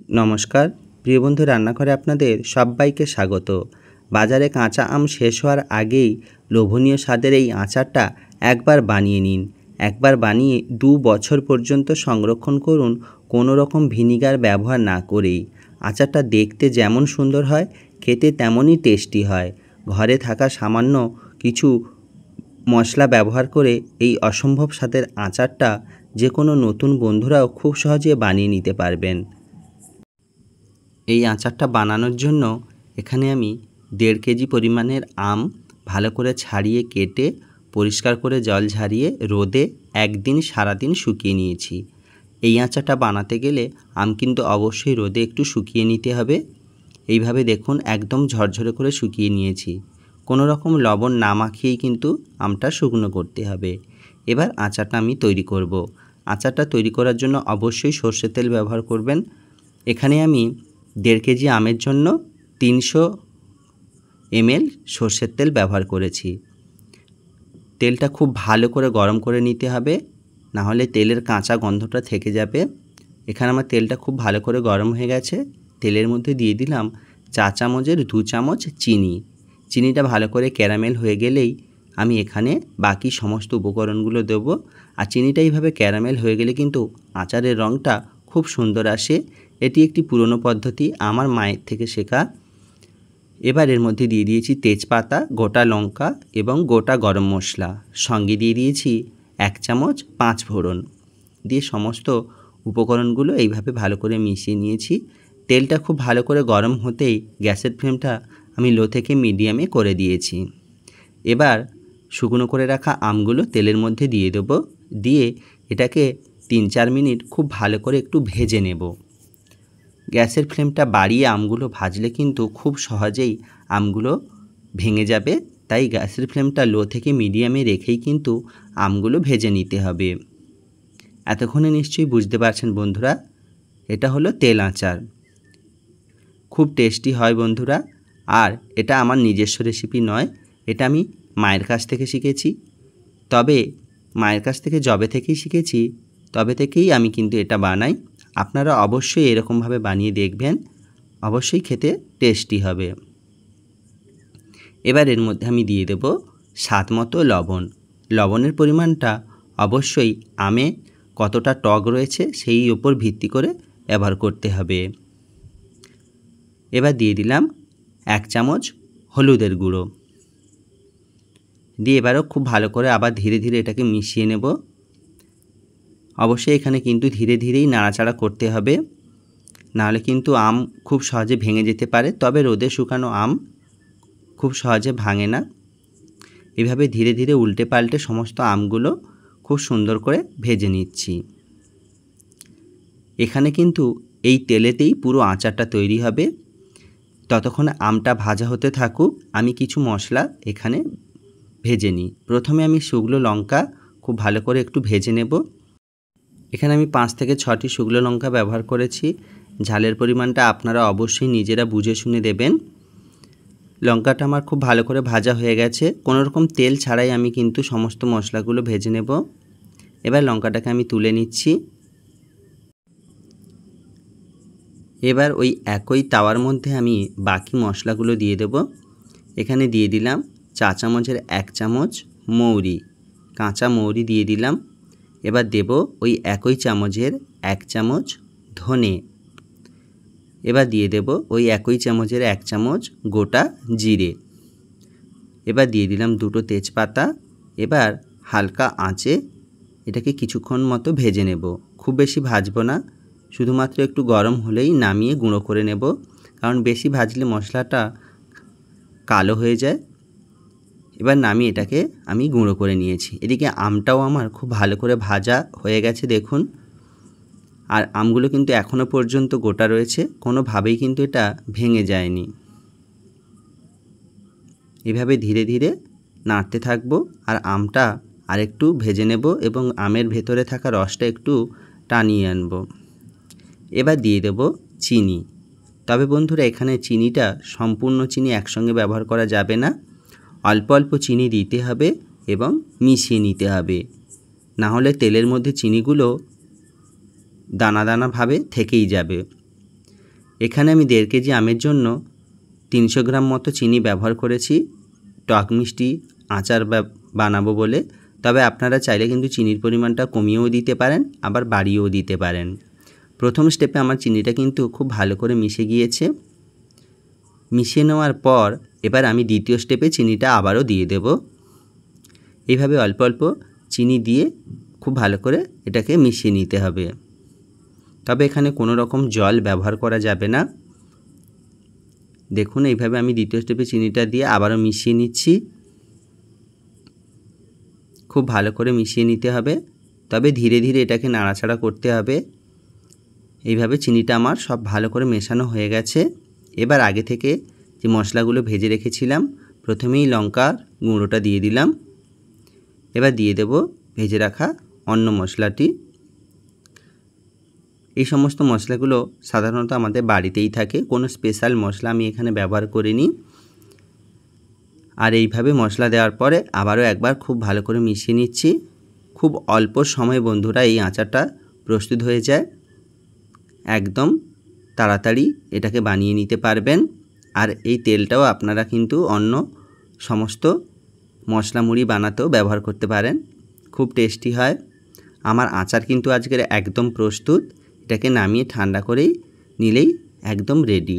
নমস্কার প্রিয় বন্ধু, রান্নাঘরে আপনাদের সবাইকে স্বাগত। বাজারে কাঁচা আম শেষ হওয়ার আগেই লোভনীয় স্বাদের এই আচারটা একবার বানিয়ে নিন। একবার বানিয়ে 2 বছর পর্যন্ত সংরক্ষণ করুন, কোনো রকম ভিনিগার ব্যবহার না করেই। আচারটা দেখতে যেমন সুন্দর হয়, খেতে তেমনই টেস্টি হয়। ঘরে থাকা সামান্য কিছু মশলা ব্যবহার করে এই অসম্ভব স্বাদের আচারটা যে কোনো নতুন বন্ধুরাও খুব সহজে বানিয়ে নিতে পারবেন। এই আচারটা বানানোর জন্য এখানে আমি 1.5 কেজি পরিমাণের আম ভালো করে ছাড়িয়ে কেটে পরিষ্কার করে জল ঝরিয়ে রোদে একদিন সারাদিন শুকিয়ে নিয়েছি। এই আচারটা বানাতে গেলে আম কিন্তু অবশ্যই রোদে একটু শুকিয়ে নিতে হবে। এইভাবে দেখুন একদম ঝরঝরে করে শুকিয়ে নিয়েছি। কোনো রকম লবণ না মাখিয়েই কিন্তু আমটা শুকনো করতে হবে। এবার আচারটা আমি তৈরি করব। আচারটা তৈরি করার জন্য অবশ্যই সর্ষের তেল ব্যবহার করবেন। এখানে আমি 1.5 কেজি আমের জন্য 300 ml সর্ষের তেল ব্যবহার করেছি। তেলটা খুব ভালো করে গরম করে নিতে হবে, না হলে তেলের কাঁচা গন্ধটা থেকে যাবে। এখানে আমার তেলটা খুব ভালো করে গরম হয়ে গেছে। তেলের মধ্যে দিয়ে দিলাম চা চামচের 2 চামচ চিনি। চিনিটা ভালো করে ক্যারামেল হয়ে গেলেই আমি এখানে বাকি সমস্ত উপকরণগুলো দেব। আর চিনিটা এইভাবে ক্যারামেল হয়ে গেলে কিন্তু আচারের রঙটা খুব সুন্দর আসে। এটি একটি পুরনো পদ্ধতি, আমার মায়ের থেকে শেখা। এবার এর মধ্যে দিয়ে দিয়েছি তেজপাতা, গোটা লঙ্কা এবং গোটা গরম মশলা। সঙ্গে দিয়ে দিয়েছি 1 চামচ 5 ফোড়ন। দিয়ে সমস্ত উপকরণগুলো এইভাবে ভালো করে মিশিয়ে নিয়েছি। তেলটা খুব ভালো করে গরম হতেই গ্যাসের ফ্লেমটা আমি লো থেকে মিডিয়ামে করে দিয়েছি। এবার শুকনো করে রাখা আমগুলো তেলের মধ্যে দিয়ে দেবো। দিয়ে এটাকে 3-4 মিনিট খুব ভালো করে একটু ভেজে নেব। গ্যাসের ফ্লেমটা বাড়িয়ে আমগুলো ভাজলে কিন্তু খুব সহজেই আমগুলো ভেঙে যাবে। তাই গ্যাসের ফ্লেমটা লো থেকে মিডিয়ামে রেখেই কিন্তু আমগুলো ভেজে নিতে হবে। এতক্ষণে নিশ্চয়ই বুঝতে পারছেন বন্ধুরা, এটা হলো তেল আচার। খুব টেস্টি হয় বন্ধুরা। আর এটা আমার নিজস্ব রেসিপি নয়, এটা আমি মায়ের কাছ থেকে শিখেছি। তবে মায়ের কাছ থেকে যবে থেকেই শিখেছি তবে থেকেই আমি কিন্তু এটা বানাই। আপনারা অবশ্যই এরকমভাবে বানিয়ে দেখবেন, অবশ্যই খেতে টেস্টি হবে। এবার এর মধ্যে আমি দিয়ে দেব স্বাদ মতো লবণ। লবণের পরিমাণটা অবশ্যই আমে কতটা টক রয়েছে সেই উপর ভিত্তি করে ব্যবহার করতে হবে। এবার দিয়ে দিলাম 1 চামচ হলুদের গুঁড়ো। দিয়ে এবারও খুব ভালো করে আবার ধীরে ধীরে এটাকে মিশিয়ে নেব। অবশ্যই এখানে কিন্তু ধীরে ধীরেই নাড়াচাড়া করতে হবে, নাহলে কিন্তু আম খুব সহজে ভেঙে যেতে পারে। তবে রোদে শুকানো আম খুব সহজে ভাঙে না। এভাবে ধীরে ধীরে উল্টে পাল্টে সমস্ত আমগুলো খুব সুন্দর করে ভেজে নিচ্ছি। এখানে কিন্তু এই তেলেতেই পুরো আচারটা তৈরি হবে। ততক্ষণ আমটা ভাজা হতে থাকুক, আমি কিছু মশলা এখানে ভেজে নিই। প্রথমে আমি শুকনো লঙ্কা খুব ভালো করে একটু ভেজে নেব। এখানে আমি 5 থেকে 6টি শুকনো লঙ্কা ব্যবহার করেছি। ঝালের পরিমাণটা আপনারা অবশ্যই নিজেরা বুঝে শুনে দেবেন। লঙ্কাটা আমার খুব ভালো করে ভাজা হয়ে গেছে। কোনো রকম তেল ছাড়াই আমি কিন্তু সমস্ত মশলাগুলো ভেজে নেব। এবার লঙ্কাটাকে আমি তুলে নিচ্ছি। এবার ওই একই তাওয়ার মধ্যে আমি বাকি মশলাগুলো দিয়ে দেব। এখানে দিয়ে দিলাম চা চামচের 1 চামচ মৌরি, কাঁচা মৌরি দিয়ে দিলাম। এবার দেব ওই একই চামচের 1 চামচ ধনে। এবার দিয়ে দেব ওই একই চামচের 1 চামচ গোটা জিরে। এবার দিয়ে দিলাম 2টো তেজপাতা। এবার হালকা আঁচে এটাকে কিছুক্ষণ মতো ভেজে নেব। খুব বেশি ভাজবো না, শুধুমাত্র একটু গরম হলেই নামিয়ে গুঁড়ো করে নেব, কারণ বেশি ভাজলে মশলাটা কালো হয়ে যায়। এবার নামিয়ে এটাকে আমি গুঁড়ো করে নিয়েছি। এদিকে আমটাও আমার খুব ভালো করে ভাজা হয়ে গেছে দেখুন। আর আমগুলো কিন্তু এখনও পর্যন্ত গোটা রয়েছে, কোনোভাবেই কিন্তু এটা ভেঙে যায়নি। এভাবে ধীরে ধীরে নাড়তে থাকবো আর আমটা আরেকটু ভেজে নেব এবং আমের ভেতরে থাকা রসটা একটু টানিয়ে আনব। এবার দিয়ে দেব চিনি। তবে বন্ধুরা, এখানে চিনিটা সম্পূর্ণ চিনি একসঙ্গে ব্যবহার করা যাবে না, অল্প অল্প চিনি দিতে হবে এবং মিশিয়ে নিতে হবে, না হলে তেলের মধ্যে চিনিগুলো দানা দানাভাবে থেকেই যাবে। এখানে আমি 1.5 কেজি আমের জন্য 300 গ্রাম মতো চিনি ব্যবহার করেছি টক মিষ্টি আচার বানাবো বলে। তবে আপনারা চাইলে কিন্তু চিনির পরিমাণটা কমিয়েও দিতে পারেন, আবার বাড়িয়েও দিতে পারেন। প্রথম স্টেপে আমার চিনিটা কিন্তু খুব ভালো করে মিশে গিয়েছে। মিশিয়ে নেওয়ার পর এবার আমি দ্বিতীয় স্টেপে চিনিটা আবারও দিয়ে দেব। এইভাবে অল্প অল্প চিনি দিয়ে খুব ভালো করে এটাকে মিশিয়ে নিতে হবে। তবে এখানে কোনো রকম জল ব্যবহার করা যাবে না। দেখুন এইভাবে আমি দ্বিতীয় স্টেপে চিনিটা দিয়ে আবারও মিশিয়ে নিচ্ছি। খুব ভালো করে মিশিয়ে নিতে হবে, তবে ধীরে ধীরে এটাকে নাড়াচাড়া করতে হবে। এইভাবে চিনিটা আমার সব ভালো করে মেশানো হয়ে গেছে। এবার আগে থেকে যে মশলাগুলো ভেজে রেখেছিলাম, প্রথমেই লঙ্কার গুঁড়োটা দিয়ে দিলাম। এবার দিয়ে দেব ভেজে রাখা অন্য মশলাটি। এই সমস্ত মশলাগুলো সাধারণত আমাদের বাড়িতেই থাকে, কোনো স্পেশাল মশলা আমি এখানে ব্যবহার করিনি। আর এইভাবে মশলা দেওয়ার পরে আবারও একবার খুব ভালো করে মিশিয়ে নিচ্ছি। খুব অল্প সময়ে বন্ধুরা এই আচারটা প্রস্তুত হয়ে যায়। একদম তাড়াতাড়ি এটাকে বানিয়ে নিতে পারবেন। আর এই তেলটাও আপনারা কিন্তু অন্য সমস্ত মশলা মুড়ি বানাতেও ব্যবহার করতে পারেন, খুব টেস্টি হয়। আমার আচার কিন্তু আজকের একদম প্রস্তুত। এটাকে নামিয়ে ঠান্ডা করেই নিলেই একদম রেডি।